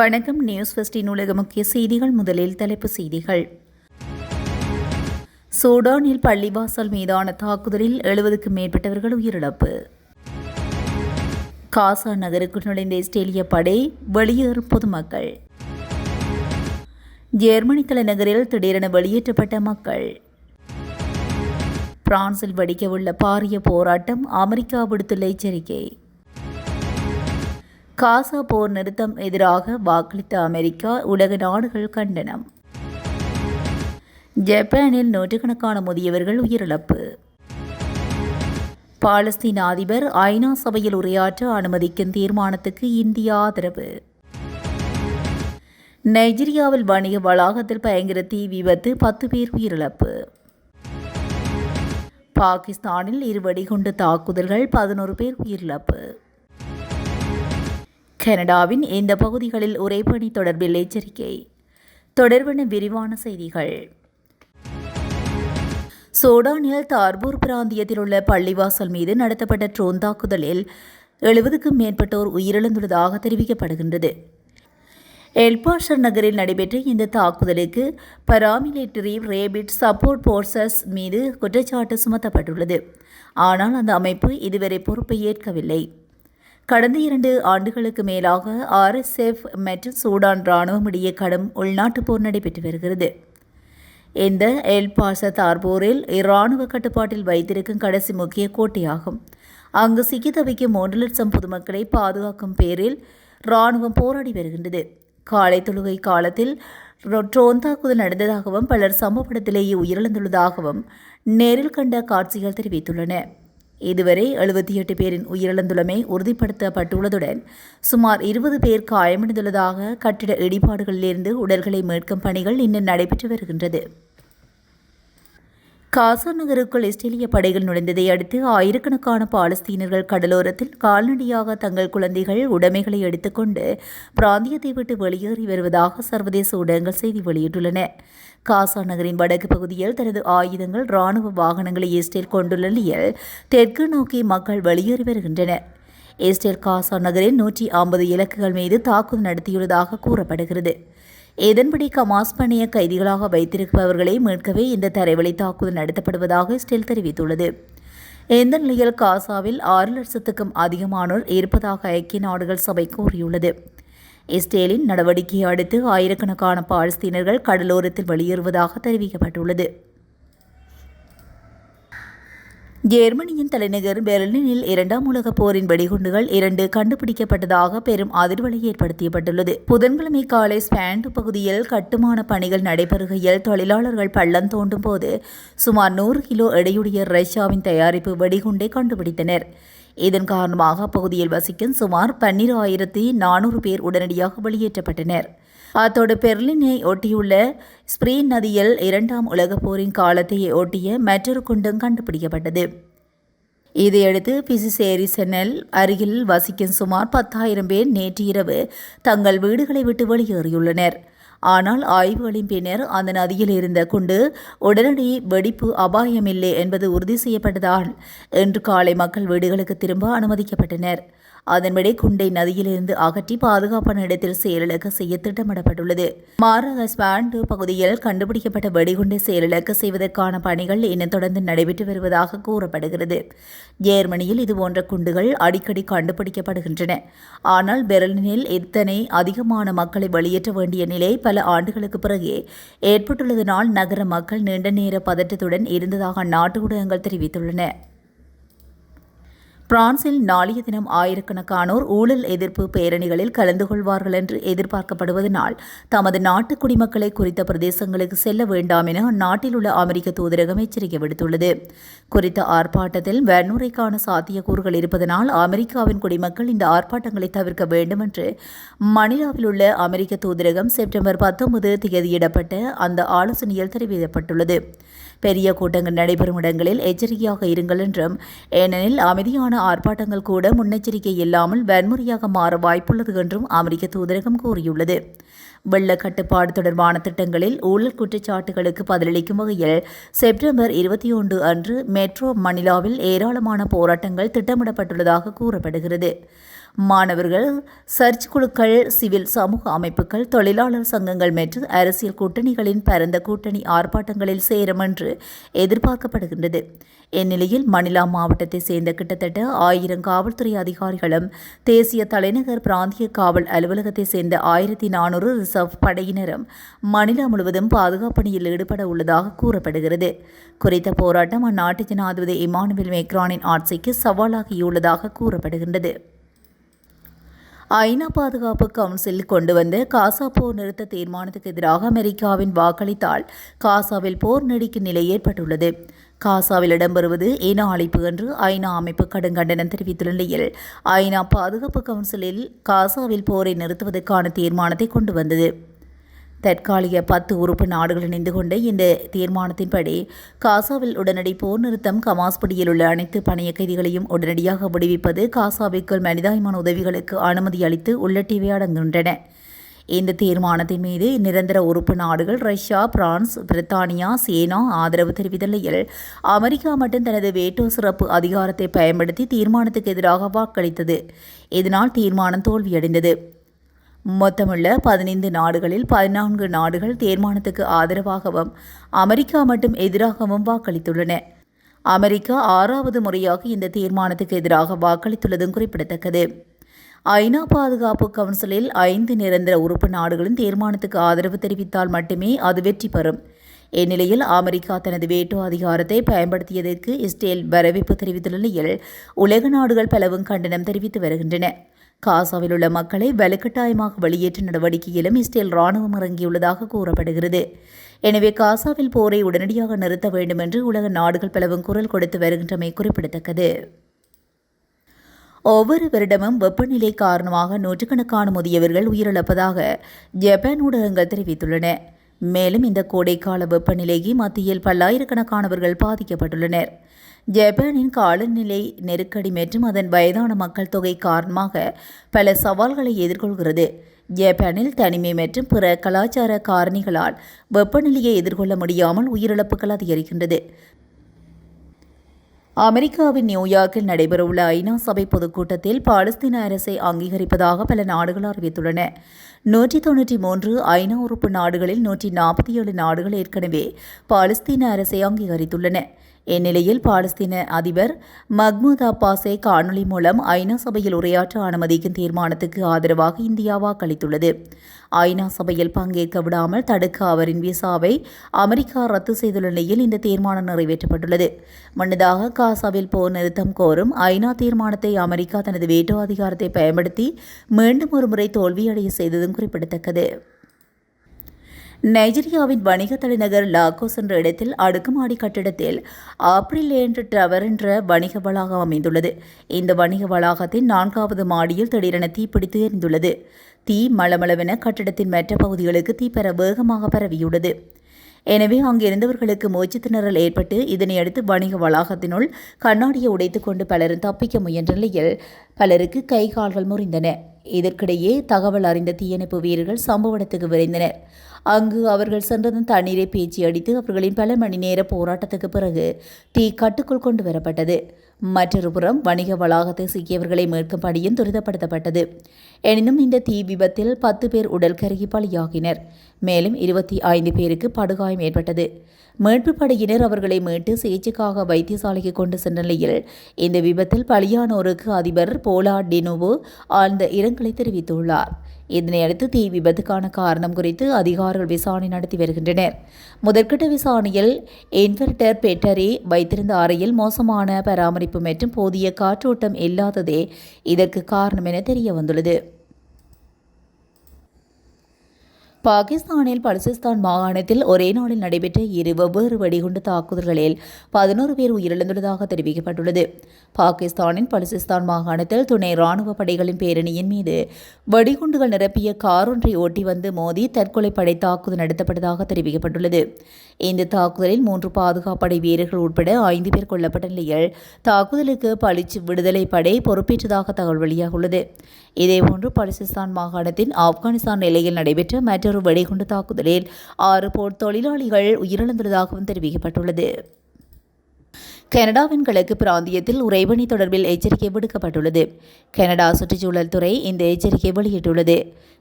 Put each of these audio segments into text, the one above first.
வணக்கம். நியூஸ் ஃபர்ஸ்டின் உலக முக்கிய செய்திகள். முதலில் தலைப்புச் செய்திகள். சூடானில் பள்ளிவாசல் மீதான தாக்குதலில் 70க்கும் மேற்பட்டவர்கள் உயிரிழப்பு. காசா நகருக்குள் நுழைந்த இஸ்ரேலிய படை, வெளியேறும் பொதுமக்கள். ஜெர்மனி தலைநகரில் திடீரென வெளியேற்றப்பட்ட மக்கள். பிரான்சில் வெடிக்கவுள்ள பாரிய போராட்டம், அமெரிக்கா விடுத்துள்ள எச்சரிக்கை. காசா போர் நிறுத்தம் எதிராக வாக்களித்த அமெரிக்கா, உலக நாடுகள் கண்டனம். ஜப்பானில் நூற்றுக்கணக்கான முதியவர்கள் உயிரிழப்பு. பாலஸ்தீன அதிபர் ஐநா சபையில் உரையாற்ற அனுமதிக்கும் தீர்மானத்துக்கு இந்தியா ஆதரவு. நைஜீரியாவில் வணிக வளாகத்தில் பயங்கர தீ விபத்து, 10 பேர் உயிரிழப்பு. பாகிஸ்தானில் 2 வெடிகுண்டு தாக்குதல்கள், 11 பேர் உயிரிழப்பு. கனடாவின் இந்த பகுதிகளில் உறைபனி தொடர்பில் எச்சரிக்கை. தொடர்பான விரிவான செய்திகள். சூடானில் தார்பூர் பிராந்தியத்தில் உள்ள பள்ளிவாசல் மீது நடத்தப்பட்ட ட்ரோன் தாக்குதலில் 70க்கும் மேற்பட்டோர் உயிரிழந்துள்ளதாக தெரிவிக்கப்படுகின்றது. எல்பாஷர் நகரில் நடைபெற்ற இந்த தாக்குதலுக்கு பராமிலிட்டரி ரேபிட் சப்போர்ட் போர்சஸ் மீது குற்றச்சாட்டு சுமத்தப்பட்டுள்ளது. ஆனால் அந்த அமைப்பு இதுவரை பொறுப்பை ஏற்கவில்லை. கடந்த 2 ஆண்டுகளுக்கு மேலாக RSF மற்றும் சூடான் இராணுவம் இடையே கடும் உள்நாட்டு போர் நடைபெற்று வருகிறது. இந்த எல்பாஷர் தார்பூரில் இராணுவ கட்டுப்பாட்டில் வைத்திருக்கும் கடைசி முக்கிய கோட்டையாகும். அங்கு சிக்கி தவிக்கும் 3 லட்சம் பொதுமக்களை பாதுகாக்கும் பேரில் இராணுவம் போராடி வருகின்றது. காலை தொழுகை காலத்தில் ட்ரோன் தாக்குதல் நடந்ததாகவும் பலர் சம்பவ இடத்திலேயே உயிரிழந்துள்ளதாகவும் நேரில் கண்ட காட்சிகள் தெரிவித்துள்ளன. இதுவரை 78 பேரின் உயிரிழந்துள்ளமை உறுதிப்படுத்தப்பட்டுள்ளதுடன் சுமார் 20 பேர் காயமடைந்துள்ளதாக கட்டிட இடிபாடுகளிலிருந்து உடல்களை மீட்கும் பணிகள் இன்னும் நடைபெற்று வருகின்றது. காசா நகருக்குள் இஸ்ரேலிய படைகள் நுழைந்ததை அடுத்து ஆயிரக்கணக்கான பாலஸ்தீனர்கள் கடலோரத்தில் கால்நடையாக தங்கள் குழந்தைகள், உடைமைகளை எடுத்துக்கொண்டு பிராந்தியத்தை விட்டு வெளியேறி வருவதாக சர்வதேச ஊடகங்கள் செய்தி வெளியிட்டுள்ளன. காசா நகரின் வடக்கு பகுதியில் தனது ஆயுதங்கள், இராணுவ வாகனங்களை இஸ்ரேல் கொண்டுள்ள நிலையில் தெற்கு நோக்கி மக்கள் வெளியேறி வருகின்றனர். இஸ்ரேல் காசா நகரில் 150 இலக்குகள் மீது தாக்குதல் நடத்தியுள்ளதாக கூறப்படுகிறது. இதன்படி ஹமாஸ் பணிய கைதிகளாக வைத்திருப்பவர்களை மீட்கவே இந்த தரைவழி தாக்குதல் நடத்தப்படுவதாக இஸ்ரேல் தெரிவித்துள்ளது. இந்த நிலையில் காசாவில் 6 லட்சத்துக்கும் அதிகமானோர் இருப்பதாக ஐக்கிய நாடுகள் சபை கூறியுள்ளது. இஸ்ரேலின் நடவடிக்கையை அடுத்து ஆயிரக்கணக்கான பாலஸ்தீனர்கள் கடலோரத்தில் வெளியேறுவதாக தெரிவிக்கப்பட்டுள்ளது. ஜெர்மனியின் தலைநகர் பெர்லினில் 2ஆம் உலகப் போரின் வெடிகுண்டுகள் 2 கண்டுபிடிக்கப்பட்டதாக பெரும் அதிர்வலை ஏற்படுத்தப்பட்டுள்ளது. புதன்கிழமை காலை ஸ்பாண்ட் பகுதியில் கட்டுமான பணிகள் நடைபெறுகையில் தொழிலாளர்கள் பள்ளம் தோண்டும் போது சுமார் 100 கிலோ எடையுடைய ரஷ்யாவின் தயாரிப்பு வெடிகுண்டை கண்டுபிடித்தனர். இதன் காரணமாக அப்பகுதியில் வசிக்கும் சுமார் 12,400 பேர் உடனடியாக வெளியேற்றப்பட்டனர். அத்தோடு பெர்லினை ஒட்டியுள்ள ஸ்பிரீன் நதியில் 2ஆம் உலகப் போரின் காலத்தை ஒட்டிய மற்றொரு குண்டும் கண்டுபிடிக்கப்பட்டது. இதையடுத்து பிசிசேரிசனல் அருகில் வசிக்கும் சுமார் 10,000 பேர் நேற்று இரவு தங்கள் வீடுகளை விட்டு வெளியேறியுள்ளனர். ஆனால் ஆய்வுகளின் பின்னர் அந்த நதியில் இருந்த குண்டு உடனடி வெடிப்பு அபாயமில்லை என்பது உறுதி செய்யப்பட்டதால் இன்று காலை மக்கள் வீடுகளுக்கு திரும்ப அனுமதிக்கப்பட்டனர். அதன்படி குண்டை நதியிலிருந்து அகற்றி பாதுகாப்பான இடத்தில் செயலிழக்க செய்ய திட்டமிடப்பட்டுள்ளது. மாறாக ஸ்பாண்ட் பகுதியில் கண்டுபிடிக்கப்பட்ட வெடிகுண்டை செயலிழக்க செய்வதற்கான பணிகள் இன்னும் தொடர்ந்து நடைபெற்று வருவதாக கூறப்படுகிறது. ஜெர்மனியில் இதுபோன்ற குண்டுகள் அடிக்கடி கண்டுபிடிக்கப்படுகின்றன. ஆனால் பெர்லினில் இத்தனை அதிகமான மக்களை வெளியேற்ற வேண்டிய நிலை பல ஆண்டுகளுக்கு பிறகு ஏற்பட்டுள்ளதனால் நகர மக்கள் நீண்ட நேர பதற்றத்துடன் இருந்ததாக அந்நாட்டு ஊடகங்கள் தெரிவித்துள்ளன. பிரான்சில் நாளைய தினம் ஆயிரக்கணக்கானோர் ஊழல் எதிர்ப்பு பேரணிகளில் கலந்து கொள்வார்கள் என்று எதிர்பார்க்கப்படுவதனால் தமது நாட்டு குடிமக்களை குறித்த பிரதேசங்களுக்கு செல்ல வேண்டாம் என அந்நாட்டில் உள்ள அமெரிக்க தூதரகம் எச்சரிக்கை விடுத்துள்ளது. குறித்த ஆர்ப்பாட்டத்தில் வன்முறைக்கான சாத்தியக்கூறுகள் இருப்பதனால் அமெரிக்காவின் குடிமக்கள் இந்த ஆர்ப்பாட்டங்களை தவிர்க்க வேண்டும் என்று மணிலாவில் உள்ள அமெரிக்க தூதரகம் செப்டம்பர் 19 தேதியிடப்பட்ட அந்த ஆலோசனையில் தெரிவிக்கப்பட்டுள்ளது. பெரிய கூட்டங்கள் நடைபெறும் இடங்களில் எச்சரிக்கையாக இருங்கள் என்றும், ஏனெனில் அமைதியான ஆர்ப்பாட்டங்கள் கூட முன்னெச்சரிக்கை இல்லாமல் வன்முறையாக மாற வாய்ப்புள்ளது என்றும் அமெரிக்க தூதரகம் கூறியுள்ளது. வெள்ள கட்டுப்பாடு தொடர்பான திட்டங்களில் ஊழல் குற்றச்சாட்டுகளுக்கு பதிலளிக்கும் வகையில் செப்டம்பர் 21 அன்று மெட்ரோ மணிலாவில் ஏராளமான போராட்டங்கள் திட்டமிடப்பட்டுள்ளதாக கூறப்படுகிறது. மாணவர்கள், சர்ச் குழுக்கள், சிவில் சமூக அமைப்புகள், தொழிலாளர் சங்கங்கள் மற்றும் அரசியல் கூட்டணிகளின் பரந்த கூட்டணி ஆர்ப்பாட்டங்களில் சேரும் என்று எதிர்பார்க்கப்படுகின்றது. இந்நிலையில் மணிலா மாவட்டத்தை சேர்ந்த கிட்டத்தட்ட 1000 காவல்துறை அதிகாரிகளும் தேசிய தலைநகர் பிராந்திய காவல் அலுவலகத்தை சேர்ந்த 1400 ரிசர்வ் படையினரும் மணிலா முழுவதும் பாதுகாப்பு பணியில் ஈடுபட உள்ளதாக கூறப்படுகிறது. குறித்த போராட்டம் அந்நாட்டு ஜனாதிபதி இமானுவேல் மேக்ரானின் ஆட்சிக்கு சவாலாகியுள்ளதாக கூறப்படுகின்றது. ஐநா பாதுகாப்பு கவுன்சில் கொண்டு வந்த காசா போர் நிறுத்த தீர்மானத்துக்கு எதிராக அமெரிக்காவின் வாக்களித்தால் காசாவில் போர் நீடிக்கும் நிலை ஏற்பட்டுள்ளது. காசாவில் இடம்பெறுவது இன அழிப்பு என்று ஐநா அமைப்பு கடும் கண்டனம் தெரிவித்துள்ள நிலையில் ஐநா பாதுகாப்பு கவுன்சிலில் காசாவில் போரை நிறுத்துவதற்கான தீர்மானத்தை கொண்டு வந்தது. தற்காலிக 10 உறுப்பு நாடுகள் இணைந்து கொண்ட இந்த தீர்மானத்தின்படி காசாவில் உடனடி போர் நிறுத்தம், கமாஸ் பிடியில் உள்ள அனைத்து பணைய கைதிகளையும் உடனடியாக விடுவிப்பது, காசாவிற்குள் மனிதாயமான உதவிகளுக்கு அனுமதி அளித்து உள்ளிட்டவை அடங்குகின்றன. இந்த தீர்மானத்தின் மீது நிரந்தர உறுப்பு நாடுகள் ரஷ்யா, பிரான்ஸ், பிரித்தானியா, சீனா ஆதரவு தெரிவித்த நிலையில் அமெரிக்கா மட்டும் தனது வேட்டோ சிறப்பு அதிகாரத்தை பயன்படுத்தி தீர்மானத்துக்கு எதிராக வாக்களித்தது. இதனால் தீர்மானம் தோல்வியடைந்தது. மொத்தமுள்ள 15 நாடுகளில் 14 நாடுகள் தீர்மானத்துக்கு ஆதரவாகவும் அமெரிக்கா மட்டும் எதிராகவும் வாக்களித்துள்ளன. அமெரிக்கா 6வது முறையாக இந்த தீர்மானத்துக்கு எதிராக வாக்களித்துள்ளதும் குறிப்பிடத்தக்கது. ஐநா பாதுகாப்பு கவுன்சிலில் 5 நிரந்தர உறுப்பு நாடுகளின் தீர்மானத்துக்கு ஆதரவு தெரிவித்தால் மட்டுமே அது வெற்றி பெறும். இந்நிலையில் அமெரிக்கா தனது வேட்டோ அதிகாரத்தை பயன்படுத்தியதற்கு இஸ்ரேல் வரவேற்பு தெரிவித்துள்ள நிலையில் உலக நாடுகள் பலவும் கண்டனம் தெரிவித்து வருகின்றன. காசாவில் உள்ள மக்களை வலுக்கட்டாயமாக வெளியேற்றும் நடவடிக்கையிலும் இஸ்ரேல் ராணுவம் இறங்கியுள்ளதாக கூறப்படுகிறது. எனவே காசாவில் போரை உடனடியாக நிறுத்த வேண்டும் என்று உலக நாடுகள் பலவும் குரல் கொடுத்து வருகின்றமை குறிப்பிடத்தக்கது. ஒவ்வொரு வருடமும் வெப்பநிலை காரணமாக நூற்றுக்கணக்கான முதியவர்கள் உயிரிழப்பதாக ஜப்பான் ஊடகங்கள் தெரிவித்துள்ளன. மேலும் இந்த கோடைக்கால வெப்பநிலைக்கு மத்தியில் பல்லாயிரக்கணக்கானவர்கள் பாதிக்கப்பட்டுள்ளனர். ஜப்பானின் காலநிலை நெருக்கடி மற்றும் அதன் வயதான மக்கள் தொகை காரணமாக பல சவால்களை எதிர்கொள்கிறது. ஜப்பானில் தனிமை மற்றும் பிற கலாச்சார காரணிகளால் வெப்பநிலையை எதிர்கொள்ள முடியாமல் உயிரிழப்புகள் அதிகரிக்கின்றது. அமெரிக்காவின் நியூயார்க்கில் நடைபெறவுள்ள ஐநா சபை பொதுக்கூட்டத்தில் பாலஸ்தீன அரசை அங்கீகரிப்பதாக பல நாடுகள் அறிவித்துள்ளன. 193 ஐநா உறுப்பு நாடுகளில் 147 நாடுகள் ஏற்கனவே பாலஸ்தீன அரசை அங்கீகரித்துள்ளன. இந்நிலையில் பாலஸ்தீன அதிபர் மஹ்மூத் அப்பாஸை காணொலி மூலம் ஐநா சபையில் உரையாற்ற அனுமதிக்கும் தீர்மானத்துக்கு ஆதரவாக இந்தியா வாக்களித்துள்ளது. ஐநா சபையில் பங்கேற்க விடாமல் தடுக்க அவரின் விசாவை அமெரிக்கா ரத்து செய்துள்ள நிலையில் இந்த தீர்மானம் நிறைவேற்றப்பட்டுள்ளது. முன்னதாக காசாவில் போர் நிறுத்தம் கோரும் ஐநா தீர்மானத்தை அமெரிக்கா தனது வேட்டோ அதிகாரத்தை பயன்படுத்தி மீண்டும் ஒருமுறை தோல்வியடைய செய்ததும் குறிப்பிடத்தக்கது. நைஜீரியாவின் வணிக தலைநகர் லாகோஸ் என்ற இடத்தில் அடுக்குமாடி கட்டிடத்தில் ஆப்ரிலேண்ட் டவர் என்ற வணிக வளாகம் அமைந்துள்ளது. இந்த வணிக வளாகத்தின் 4வது மாடியில் திடீரென தீப்பிடித்து எரிந்துள்ளது. தீ மளமளவென கட்டிடத்தின் மற்ற பகுதிகளுக்கு தீப்பெற வேகமாக பரவியுள்ளது. எனவே அங்கிருந்தவர்களுக்கு மூச்சு திணறல் ஏற்பட்டு இதனையடுத்து வணிக வளாகத்தினுள் கண்ணாடியை உடைத்துக் கொண்டு பலரும் தப்பிக்க முயன்ற நிலையில் பலருக்கு கை கால்கள் முறிந்தன. இதற்கிடையே தகவல் அறிந்த தீயணைப்பு வீரர்கள் சம்பவ இடத்துக்கு விரைந்தனர். அங்கு அவர்கள் சென்றதும் தண்ணீரை பேச்சு அடித்து அவர்களின் பல மணி நேர போராட்டத்துக்கு பிறகு தீ கட்டுக்குள் கொண்டு வரப்பட்டது. மற்றொரு புறம் வணிக வளாகத்தை சிக்கியவர்களை மீட்கும் பணியும் துரிதப்படுத்தப்பட்டது. எனினும் இந்த தீ விபத்தில் 10 பேர் உடல் கருகி பலியாகினர். மேலும் 25 பேருக்கு படுகாயம் ஏற்பட்டது. மீட்பு படையினர் அவர்களை மீட்டு சிகிச்சைக்காக வைத்தியசாலைக்கு கொண்டு சென்ற நிலையில் இந்த விபத்தில் பலியானோருக்கு அதிபர் போலா டினுவோ ஆழ்ந்த இரங்கலை தெரிவித்துள்ளார். இதனையடுத்து தீ விபத்துக்கான காரணம் குறித்து அதிகாரிகள் விசாரணை நடத்தி வருகின்றனர். முதற்கட்ட விசாரணையில் இன்வெர்டர் பேட்டரி வைத்திருந்த அறையில் மோசமான பராமரிப்பு மற்றும் போதிய காற்றோட்டம் இல்லாததே இதற்கு காரணம் என தெரிய வந்துள்ளது. பாகிஸ்தானில் பலுசிஸ்தான் மாகாணத்தில் ஒரே நாளில் நடைபெற்ற 2 வெவ்வேறு வெடிகுண்டு தாக்குதல்களில் 11 பேர் உயிரிழந்துள்ளதாக தெரிவிக்கப்பட்டுள்ளது. பாகிஸ்தானின் பலுசிஸ்தான் மாகாணத்தில் துணை ராணுவ படைகளின் பேரணியின் மீது வெடிகுண்டுகள் நிரப்பிய கார் ஒன்றை ஓட்டி வந்து மோதி தற்கொலை படை தாக்குதல் நடத்தப்பட்டதாக தெரிவிக்கப்பட்டுள்ளது. இந்த தாக்குதலில் 3 பாதுகாப்படை வீரர்கள் உட்பட 5 பேர் கொல்லப்பட்ட நிலையில் தாக்குதலுக்கு பலுச் விடுதலை படை பொறுப்பேற்றதாக தகவல் வெளியாகியுள்ளது. இதேபோன்று பலுசிஸ்தான் மாகாணத்தின் ஆப்கானிஸ்தான் எல்லையில் நடைபெற்ற மற்றொரு வெடிகுண்டு தாக்குதலில் 6 போர் தொழிலாளிகள் உயிரிழந்துள்ளதாகவும் தெரிவிக்கப்பட்டுள்ளது. கனடாவின் கிழக்கு பிராந்தியத்தில் உறைபனி தொடர்பில் எச்சரிக்கை விடுக்கப்பட்டுள்ளது. கனடா சுற்றுச்சூழல் துறை இந்த எச்சரிக்கை வெளியிட்டுள்ளது.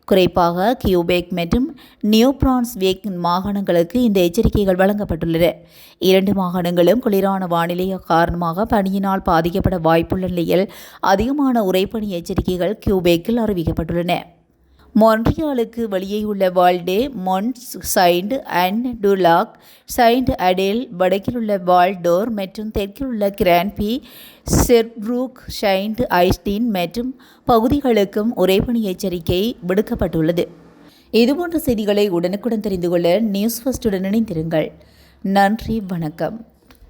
குறிப்பாக கியூபெக் மற்றும் நியூ பிரான்ஸ்விக் மாகாணங்களுக்கு இந்த எச்சரிக்கைகள் வழங்கப்பட்டுள்ளன. 2 மாகாணங்களும் குளிரான வானிலை காரணமாக பனியினால் பாதிக்கப்பட வாய்ப்புள்ள நிலையில் அதிகமான உறைபனி எச்சரிக்கைகள் கியூபெக்கில் அறிவிக்கப்பட்டுள்ளன. மொன்ட்ரியாலுக்கு வெளியேயுள்ள வால்டே மொன்ட் சைண்ட் அண்ட் டுலாக், சைண்ட் அடேல், வடக்கிலுள்ள வால்டோர் மற்றும் தெற்கிலுள்ள கிரான்பி, ஷெர்ப்ரூக், சைண்ட் ஐஸ்டீன் மற்றும் பகுதிகளுக்கும் உறைபனி எச்சரிக்கை விடுக்கப்பட்டுள்ளது. இதுபோன்ற செய்திகளை உடனுக்குடன் தெரிந்து கொள்ள நியூஸ் ஃபர்ஸ்டுடன் இணைந்திருங்கள். நன்றி, வணக்கம்.